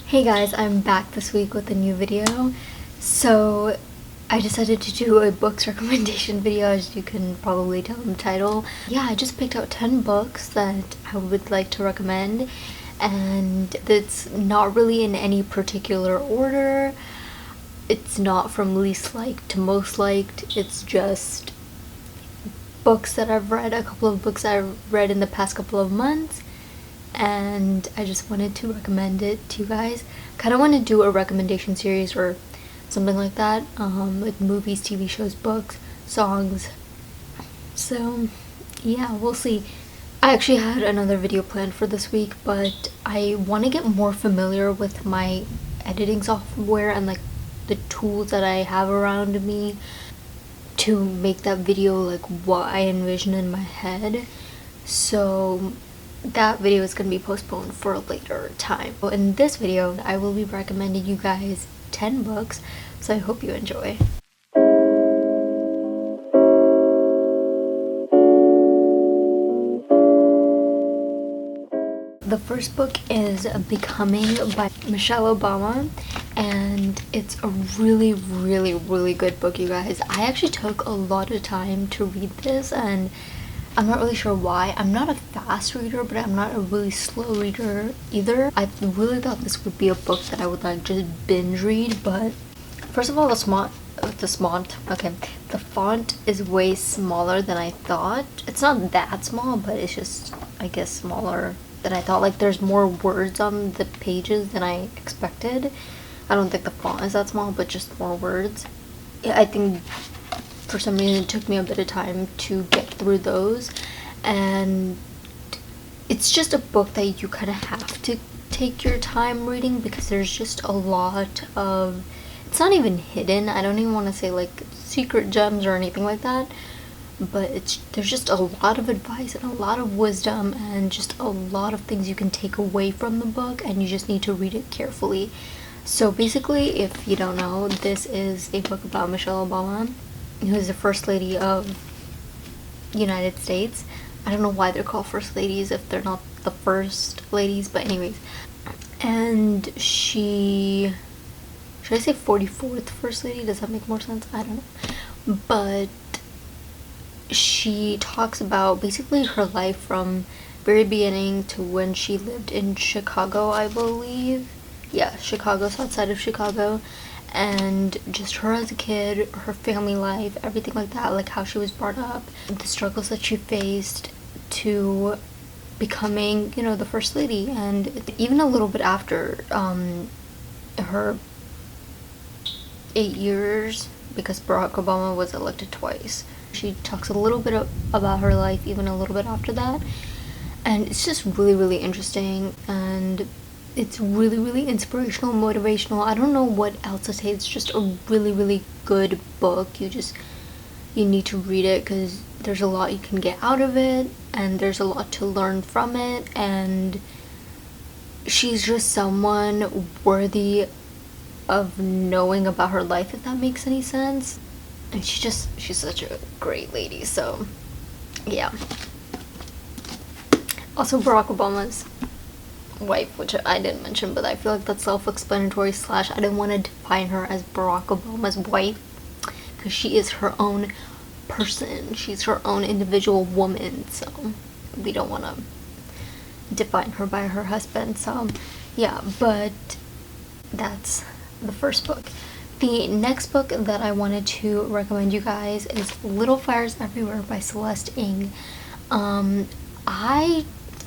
Hey guys, I'm back this week with a new video. So I decided to do a books recommendation video, as you can probably tell in the title. Yeah, I just picked out 10 books that I would like to recommend, and it's not really in any particular order. It's not from least liked to most liked. It's just books that I've read, a couple of books I've read in the past couple of months, and I just wanted to recommend it to you guys. Kind of want to do a recommendation series or something like that, like movies, TV shows, books, songs. So yeah, we'll see. I actually had another video planned for this week, but I want to get more familiar with my editing software and like the tools that I have around me to make that video like what I envision in my head. So that video is going to be postponed for a later time. So in this video, I will be recommending you guys 10 books, so I hope you enjoy. The first book is Becoming by Michelle Obama, and it's a really good book, you guys. I actually took a lot of time to read this, and I'm not really sure why. I'm not a fast reader, but I'm not a really slow reader either. I really thought this would be a book that I would like just binge read, but first of all, the font is way smaller than I thought. It's not that small, but it's just, I guess, smaller than I thought. Like, there's more words on the pages than I expected. I don't think the font is that small, but just more words. Yeah, I think for some reason it took me a bit of time to get through those, and it's just a book that you kind of have to take your time reading because there's just a lot of, it's not even hidden, I don't even want to say like secret gems or anything like that, but there's just a lot of advice and a lot of wisdom and just a lot of things you can take away from the book, and you just need to read it carefully. So basically, if you don't know, this is a book about Michelle Obama, who is the First Lady of the United States. I don't know why they're called First Ladies if they're not the First Ladies, but anyways. And should I say 44th First Lady? Does that make more sense? I don't know. But she talks about basically her life from very beginning to when she lived in Chicago, I believe. Yeah, Chicago, south side of Chicago. And just her as a kid, her family life, everything like that, like how she was brought up, the struggles that she faced to becoming, the First Lady, and even a little bit after her 8 years, because Barack Obama was elected twice. She talks a little bit about her life even a little bit after that, and it's just really interesting, and it's really inspirational, motivational. I don't know what else to say. It's just a really good book. You need to read it because there's a lot you can get out of it, and there's a lot to learn from it, and she's just someone worthy of knowing about her life, if that makes any sense. And she's such a great lady. So yeah. Also, Barack Obama's wife, which I didn't mention, but I feel like that's self-explanatory, / I didn't want to define her as Barack Obama's wife because she is her own person. She's her own individual woman, so we don't want to define her by her husband. So yeah, but that's the first book. The next book that I wanted to recommend you guys is Little Fires Everywhere by Celeste Ng. I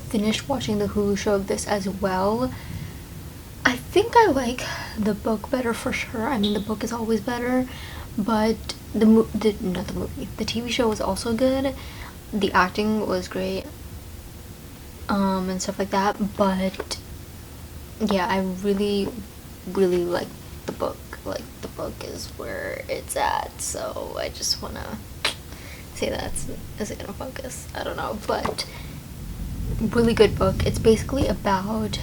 finished watching the Hulu show of this as well. I think I like the book better for sure. I mean, the book is always better, but the TV show was also good. The acting was great, and stuff like that. But yeah, I really like the book. Like, the book is where it's at. So I just wanna say that. Is it gonna focus? I don't know, but really good book. It's basically about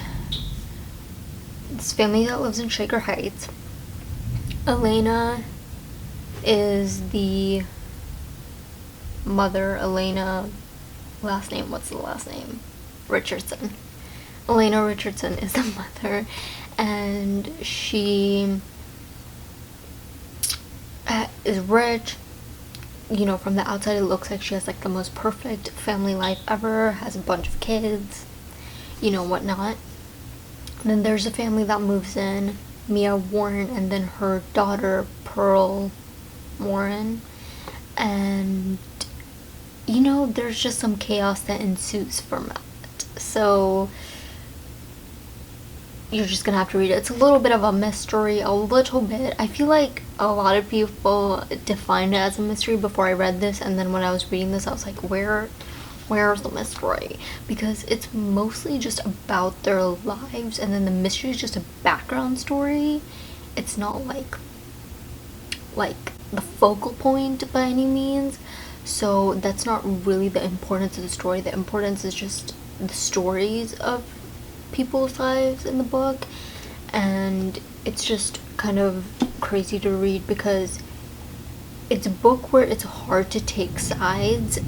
this family that lives in Shaker Heights. Elena is the mother. Elena, what's the last name? Richardson. Elena Richardson is the mother, and she is rich. You know, from the outside it looks like she has like the most perfect family life ever, has a bunch of kids, you know, whatnot. And then there's a family that moves in, Mia Warren, and then her daughter Pearl Warren. And you know, there's just some chaos that ensues from that. So you're just gonna have to read it. It's a little bit of a mystery, a little bit. I feel like a lot of people defined it as a mystery before I read this, and then when I was reading this I was like, where's the mystery? Because it's mostly just about their lives, and then the mystery is just a background story. It's not like the focal point by any means. So that's not really the importance of the story. The importance is just the stories of people's lives in the book, and it's just kind of crazy to read because it's a book where it's hard to take sides.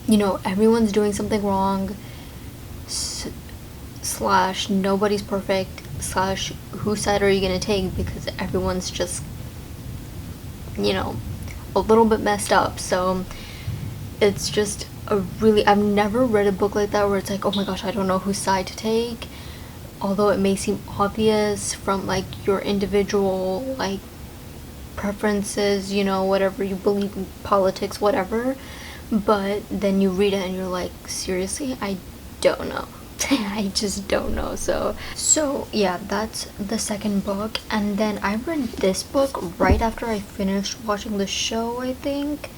You know, everyone's doing something wrong, slash nobody's perfect, slash whose side are you gonna take, because everyone's just, you know, a little bit messed up. So it's just a really, I've never read a book like that where it's like, oh my gosh, I don't know whose side to take, although it may seem obvious from like your individual like preferences, you know, whatever you believe in, politics, whatever. But then you read it and you're like, seriously, I don't know. I just don't know. So yeah, that's the second book. And then I read this book right after I finished watching the show, I think,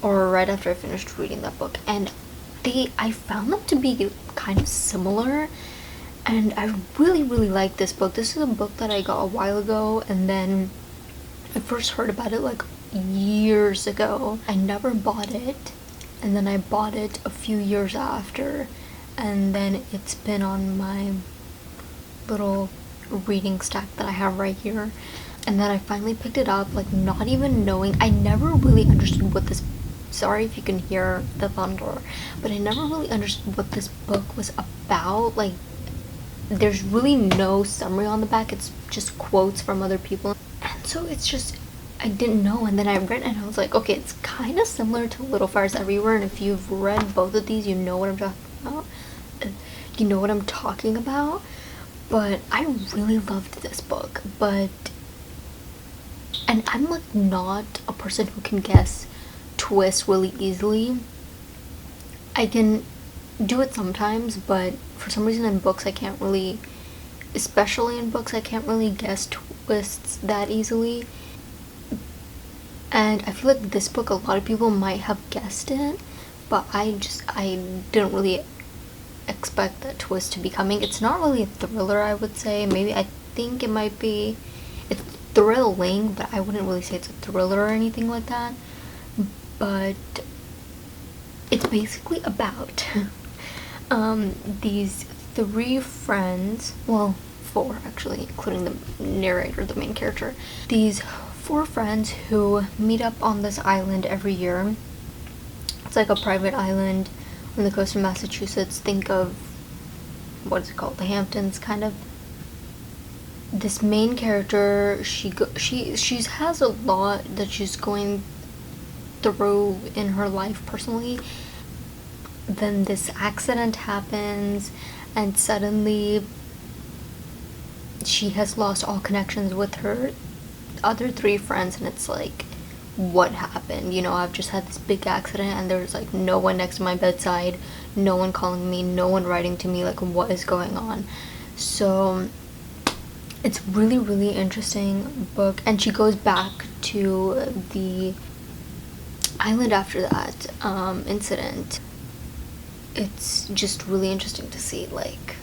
or right after I finished reading that book, and I found them to be kind of similar, and I really like this book. This is a book that I got a while ago, and then I first heard about it like years ago. I never bought it, and then I bought it a few years after, and then it's been on my little reading stack that I have right here. And then I finally picked it up, like not even knowing. I never really understood what this, sorry if you can hear the thunder, but I never really understood what this book was about. Like, there's really no summary on the back, it's just quotes from other people, and so it's just, I didn't know. And then I read it and I was like, okay, it's kind of similar to Little Fires Everywhere, and if you've read both of these, you know what I'm talking about. But I really loved this book, and I'm like not a person who can guess twists really easily. I can do it sometimes, but for some reason in books I can't really, especially in books, I can't really guess twists that easily. And I feel like this book, a lot of people might have guessed it, but I didn't really expect that twist to be coming. It's not really a thriller, I would say. Maybe, I think it might be, it's thrilling, but I wouldn't really say it's a thriller or anything like that. But it's basically about these three friends, well, four actually, including the narrator, the main character. These four friends who meet up on this island every year. It's like a private island on the coast of Massachusetts. Think of, what is it called, the Hamptons, kind of. This main character, she has a lot that she's going through in her life personally. Then this accident happens, and suddenly she has lost all connections with her other three friends, and it's like, what happened? You know, I've just had this big accident and there's like no one next to my bedside, no one calling me, no one writing to me, like what is going on? So it's really interesting book. And she goes back to the island after that incident. It's just really interesting to see like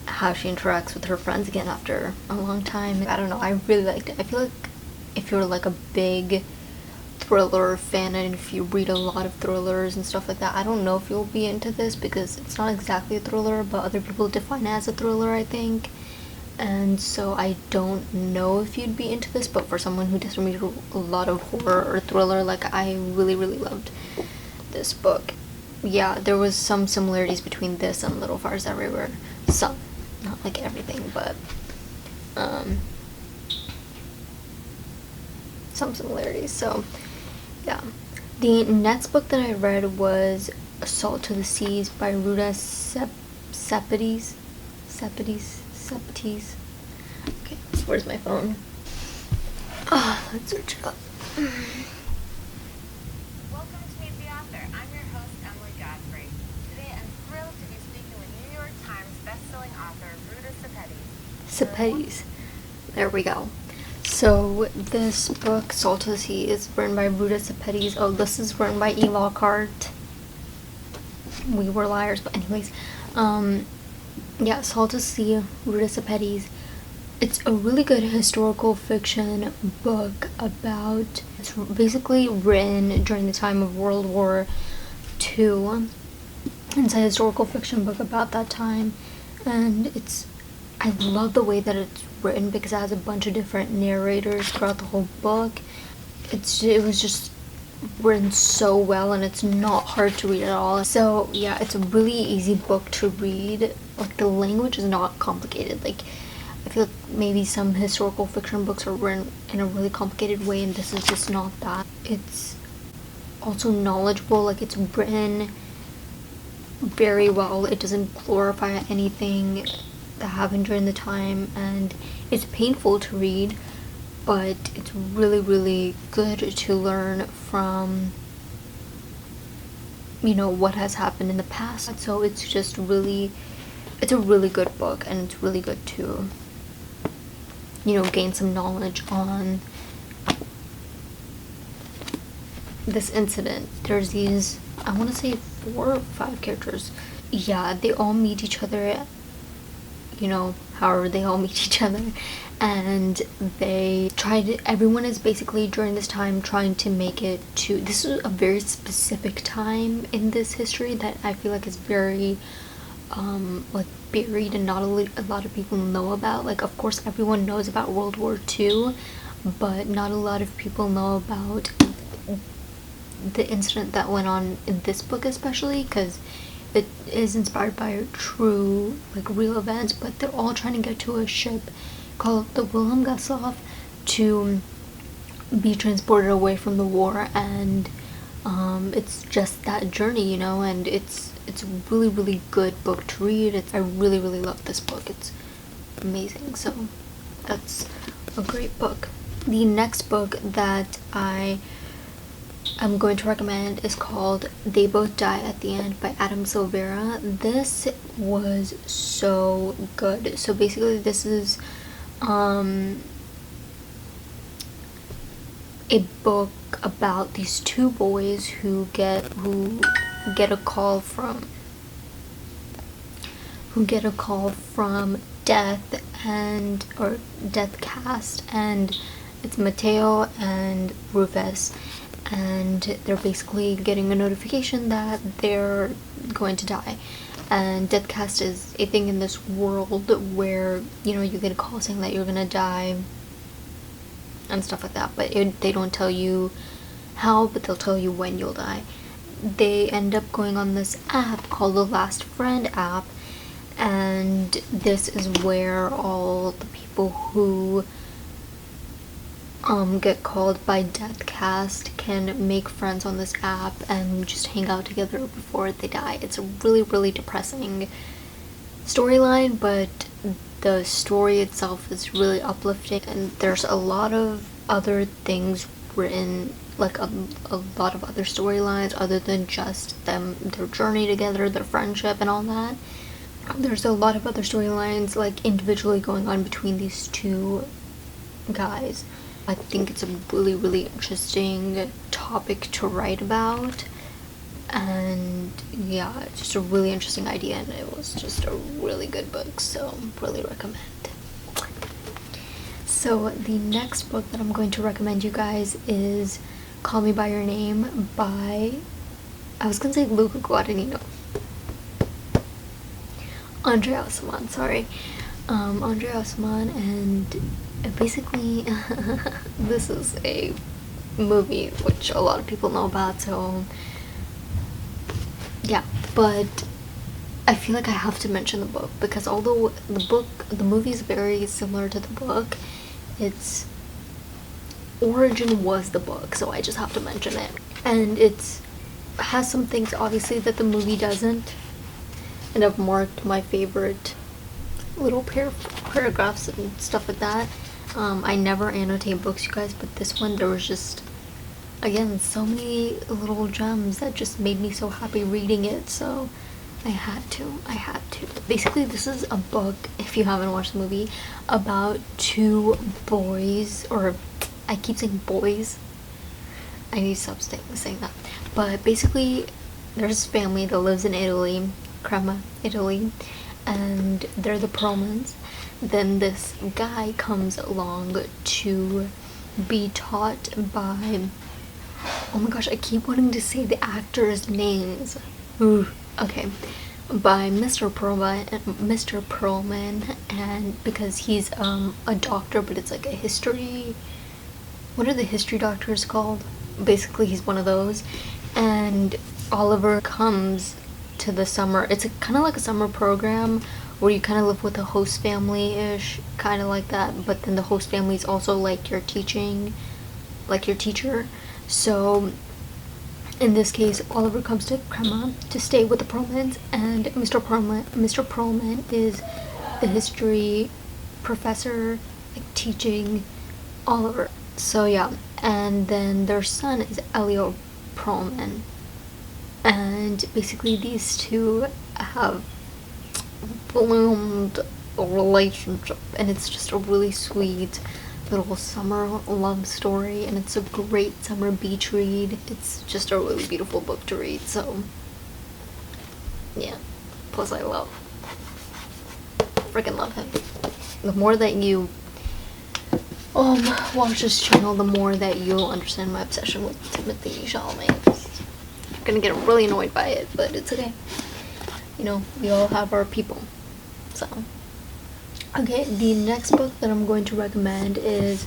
how she interacts with her friends again after a long time. I don't know, I really liked it. I feel like if you're like a big thriller fan, and if you read a lot of thrillers and stuff like that, I don't know if you'll be into this, because it's not exactly a thriller, but other people define it as a thriller, I think. And so I don't know if you'd be into this, but for someone who doesn't read a lot of horror or thriller, like, I really loved this book. Yeah, there was some similarities between this and Little Fires Everywhere. Some. not like everything, but some similarities. So yeah, the next book that I read was Salt to the Seas by Ruta Sepetys. Okay, where's my phone? Let's search it up. Welcome to Meet the Author. I'm your host, Emily Godfrey. Today I'm thrilled to be speaking with New York Times bestselling author Ruta Sepetys. There we go. So this book, Salt to the Sea, is written by Ruta Sepetys. Oh, this is written by E. Lockhart. We were liars, but anyways. Yeah, Salt to the Sea, Ruta Sepetys. It's a really good historical fiction book about, it's basically written during the time of World War II. It's a historical fiction book about that time, and I love the way that it's written because it has a bunch of different narrators throughout the whole book. It was just written so well, and it's not hard to read at all. So yeah, it's a really easy book to read. Like, the language is not complicated. Like, I feel like maybe some historical fiction books are written in a really complicated way, and this is just not that. It's also knowledgeable. Like, it's written very well. It doesn't glorify anything that happened during the time, and it's painful to read, but it's really, really good to learn from, you know, what has happened in the past. So it's just really, it's a really good book, and it's really good to, you know, gain some knowledge on this incident. There's these, I want to say 4 or 5 characters. Yeah, they all meet each other, you know, however they all meet each other, and everyone is basically during this time trying to make it to, this is a very specific time in this history that I feel like is very like buried and not a lot of people know about. Like, of course everyone knows about World War II, but not a lot of people know about the incident that went on in this book, especially because it is inspired by true, like, real events. But they're all trying to get to a ship called the Wilhelm Gustloff to be transported away from the war, and it's just that journey, you know, and it's a really, really good book to read. I really, really love this book. It's amazing. So that's a great book. The next book that I'm going to recommend is called They Both Die at the End by Adam Silvera. This was so good. So basically this is a book about these 2 boys who get a call from Death Cast, and it's Mateo and Rufus, and they're basically getting a notification that they're going to die. And Death Cast is a thing in this world where, you know, you get a call saying that you're gonna die and stuff like that, but they don't tell you how, but they'll tell you when you'll die. They end up going on this app called the Last Friend app, and this is where all the people who get called by Death Cast can make friends on this app and just hang out together before they die. It's a really, really depressing storyline, but the story itself is really uplifting, and there's a lot of other things written, like a lot of other storylines other than just their journey together, their friendship and all that. There's a lot of other storylines, like, individually going on between these 2 guys. I think it's a really, really interesting topic to write about, and yeah, it's just a really interesting idea, and it was just a really good book, so really recommend. So the next book that I'm going to recommend you guys is Call Me By Your Name by, I was gonna say Luca Guadagnino. Andrea Osman, sorry. Andrea Osman, and basically this is a movie which a lot of people know about, so yeah, but I feel like I have to mention the book because although the movie is very similar to the book, its origin was the book, so I just have to mention it. And it has some things obviously that the movie doesn't, and I've marked my favorite little paragraphs and stuff like that. I never annotate books, you guys, but this one there was just, again, so many little gems that just made me so happy reading it, so I had to. Basically, this is a book, if you haven't watched the movie, about two boys, or I keep saying boys. I need to stop saying that. But basically, there's this family that lives in Italy, Crema, Italy, and they're the Perlmans. Then this guy comes along to be taught by, oh my gosh, I keep wanting to say the actors' names. Ooh. Okay, by Mr. Perlman, and because he's a doctor, but it's like a history. What are the history doctors called? Basically, he's one of those. And Oliver comes to the summer. It's kind of like a summer program where you kind of live with a host family-ish, kind of like that. But then the host family is also like your teacher. So in this case, Oliver comes to Crema to stay with the Perlmans, and Mr. Perlman is the history professor, like teaching Oliver. So yeah, and then their son is Elio Perlman, and basically these two have bloomed a relationship, and it's just a really sweet little summer love story, and it's a great summer beach read. It's just a really beautiful book to read, so yeah. Plus I freaking love him. The more that you watch this channel, the more that you'll understand my obsession with Timothée Chalamet. I'm gonna get really annoyed by it, but it's okay. You know, we all have our people, so. Okay, the next book that I'm going to recommend is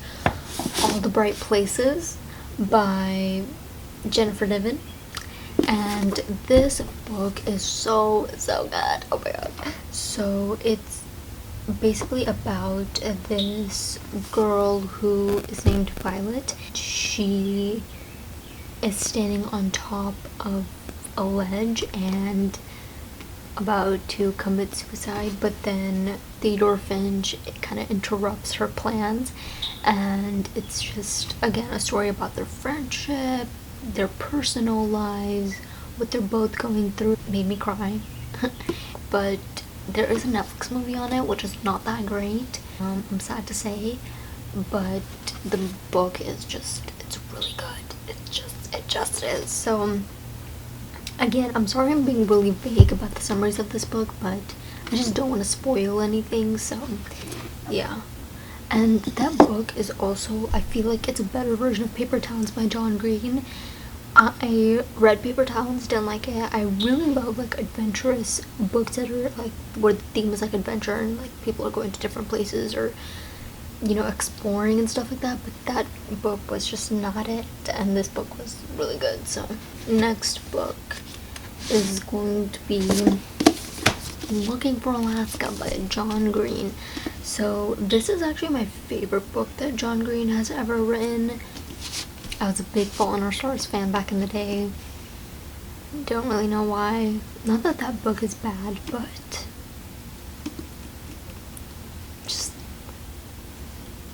All the Bright Places by Jennifer Niven. And this book is so good. Oh my god. So it's basically about this girl who is named Violet. She is standing on top of a ledge and about to commit suicide, but then Theodore Finch kind of interrupts her plans, and it's just, again, a story about their friendship, their personal lives, what they're both going through. It made me cry. But there is a Netflix movie on it, which is not that great, I'm sad to say, but the book is just, it's really good. It just is. So again, I'm sorry I'm being really vague about the summaries of this book, but I just don't want to spoil anything, so yeah. And that book is also, I feel like it's a better version of Paper Towns by John Green. I read Paper Towns, didn't like it. I really love like adventurous books that are like where the theme is like adventure and like people are going to different places or, you know, exploring and stuff like that, but that book was just not it, and this book was really good. So next book is going to be Looking for Alaska by John Green. So this is actually my favorite book that John Green has ever written. I was a big Fault in Our Stars fan back in the day. Don't really know why. Not that that book is bad, but just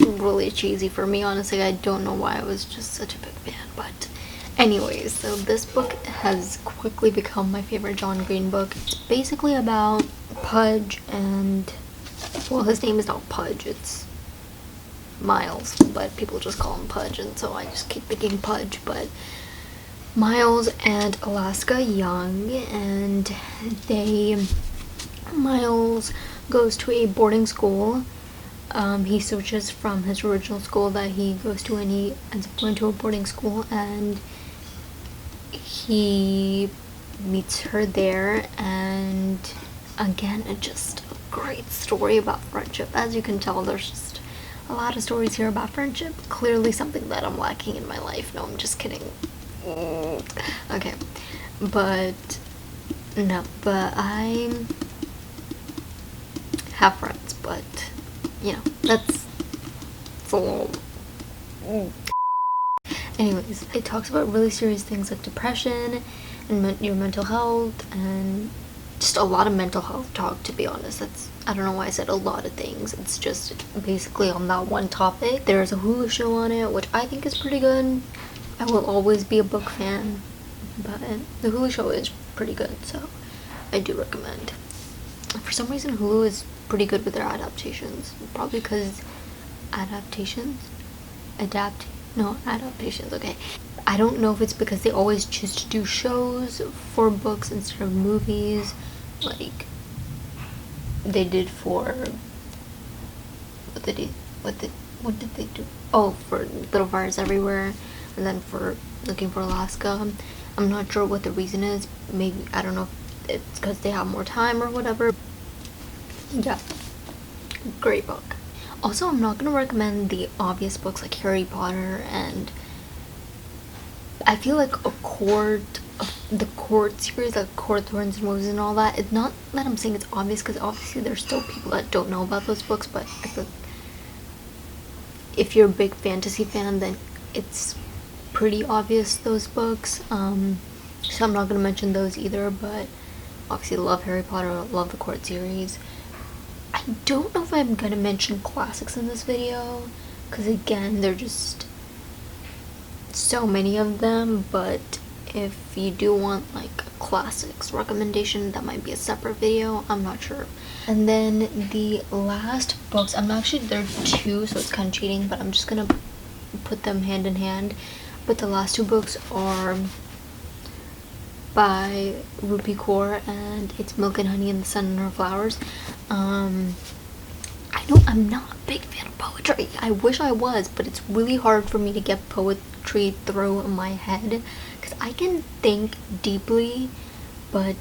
really cheesy for me, honestly. I don't know why I was just such a big fan, but anyways, so this book has quickly become my favorite John Green book. It's basically about Pudge and, well, his name is not Pudge, it's Miles, but people just call him Pudge, and so I just keep thinking Pudge, but Miles and Alaska Young, and Miles goes to a boarding school. He switches from his original school that he goes to, and he ends up going to a boarding school, and he meets her there, and again, it's just a great story about friendship. As you can tell, there's just a lot of stories here about friendship. Clearly something that I'm lacking in my life. No, I'm just kidding. Okay, but No, but I have friends, but you know, that's a little. Anyways, it talks about really serious things like depression and your mental health and just a lot of mental health talk, to be honest. I don't know why I said a lot of things. It's just basically on that one topic. There's a Hulu show on it, which I think is pretty good. I will always be a book fan, but the Hulu show is pretty good, so I do recommend. For some reason, Hulu is pretty good with their adaptations. Probably because adaptations, okay. I don't know if it's because they always choose to do shows for books instead of movies, like they did for what did they do? Oh, for Little Fires Everywhere, and then for Looking for Alaska. I'm not sure what the reason is. Maybe, I don't know if it's because they have more time or whatever. Yeah, great book. Also, I'm not gonna recommend the obvious books like Harry Potter, and I feel like the Court series, like Court of Thorns and Roses and all that. It's not that I'm saying it's obvious, because obviously there's still people that don't know about those books, but I feel like if you're a big fantasy fan, then it's pretty obvious, those books. So I'm not gonna mention those either, but obviously love Harry Potter, love the Court series. I don't know if I'm gonna mention classics in this video, because again, they're just so many of them, but if you do want like a classics recommendation, that might be a separate video, I'm not sure. And then the last books, there are two, so it's kind of cheating, but I'm just gonna put them hand in hand. But the last two books are by Rupi Kaur, and it's Milk and Honey and the Sun and Her Flowers. I know I'm not a big fan of poetry. I wish I was, but it's really hard for me to get poetry through my head, because I can think deeply, but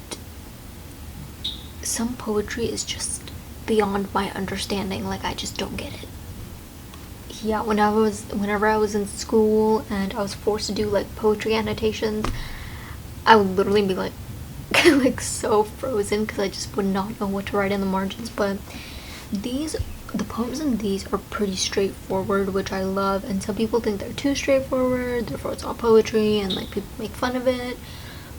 some poetry is just beyond my understanding. Like, I just don't get it. Yeah, whenever I was in school and I was forced to do like poetry annotations, I would literally be like like so frozen, because I just would not know what to write in the margins. But the poems in these are pretty straightforward, which I love, and some people think they're too straightforward, therefore it's all poetry, and like people make fun of it.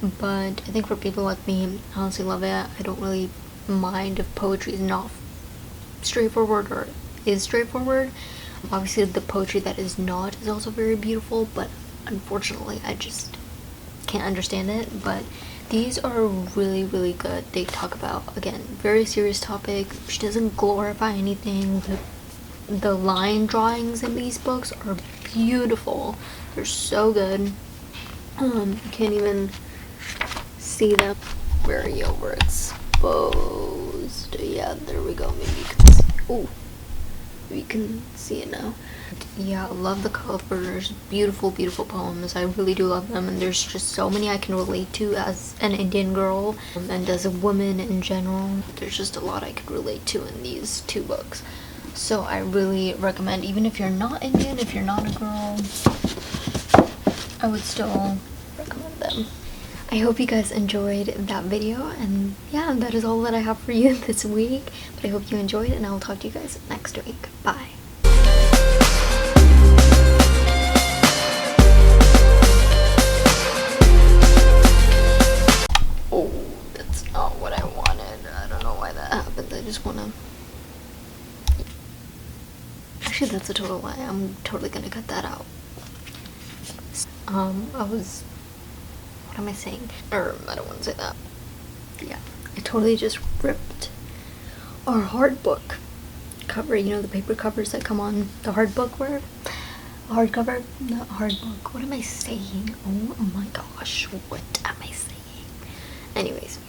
But I think for people like me, I honestly love it. I don't really mind if poetry is not straightforward or is straightforward. Obviously the poetry that is not is also very beautiful, but unfortunately I just can't understand it. But these are really, really good. They talk about, again, very serious topic. She doesn't glorify anything. The line drawings in these books are beautiful. They're so good. You can't even see them. Very overexposed. Yeah, there we go. Maybe you can see. Ooh, we can see it now. Yeah, I love the covers. Beautiful, beautiful poems. I really do love them, and there's just so many I can relate to as an Indian girl, and as a woman in general. There's just a lot I could relate to in these two books. So I really recommend, even if you're not Indian, if you're not a girl, I would still recommend them. I hope you guys enjoyed that video, and yeah, that is all that I have for you this week. But I hope you enjoyed, and I will talk to you guys next week. Bye. Oh, that's not what I wanted. I don't know why that happened. I just wanna... Actually, that's a total lie. I'm totally gonna cut that out. What am I saying? Or, I don't want to say that. Yeah, I totally just ripped our hard book cover. You know, the paper covers that come on the hard book, where hardcover, not hard book. What am I saying? Oh my gosh, what am I saying? Anyways,